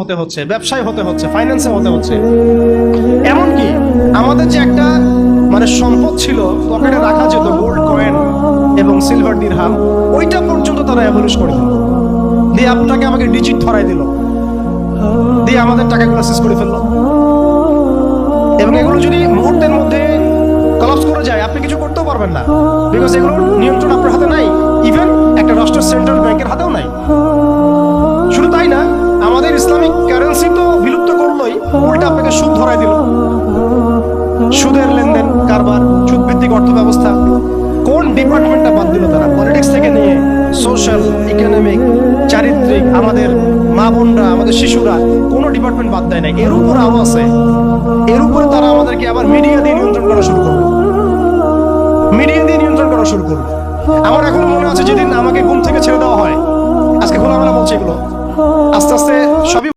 হতে হচ্ছে, ব্যবসায় হতে হচ্ছে, ফাইন্যান্সে হতে হচ্ছে। এমনকি আমাদের যে একটা সম্পদ ছিল পকেটে রাখা যেত, গোল্ড কয়েন এবং সিলভার দিরহাম, ওইটা পর্যন্ত তারা অ্যাবলিশ করে দিল, দিয়ে আপনাকে আমাকে ডিজিট ধরাই দিল, দিয়ে আমাদের টাকাগুলো শেষ করে ফেললো। এবং এগুলো যদি মুহূর্তের মধ্যে কলাপস করে যায়, আপনি কিছু করতেও পারবেন না, বিকজ এগুলোর নিয়ন্ত্রণ আপনার হাতে নাই, ইভেন একটা রাষ্ট্রের সেন্ট্রাল ব্যাংকের হাতেও নাই। শুধু তাই না, আমাদের ইসলামিক কারেন্সি তো বিলুপ্ত করলোই, উল্টা আপনাকে সুদ ধরাই দিল, সুদের লেনদেন কারবার, সুদ ভিত্তিক অর্থ ব্যবস্থা। কোন ডিপার্টমেন্টটা বাদ দিল তারা? পলিটিক্স থেকে নিয়ে সোশ্যাল, ইকোনমিক, চারিত্রিক, আমাদের মা বোনরা, আমাদের শিশুরা, কোনো ডিপার্টমেন্ট বাদ দেয় নাই। এর উপর আরো আছে, এর উপরে তারা আমাদেরকে আবার মিডিয়া দিয়ে নিয়ন্ত্রণ করা শুরু করবে, মিডিয়া দিয়ে নিয়ন্ত্রণ করা শুরু করবে। আমার এখন মনে আছে যেদিন আমাকে ঘুম থেকে ছেড়ে দেওয়া হয়, আজকে খোলামেলা বলছে এগুলো, আস্তে আস্তে সবই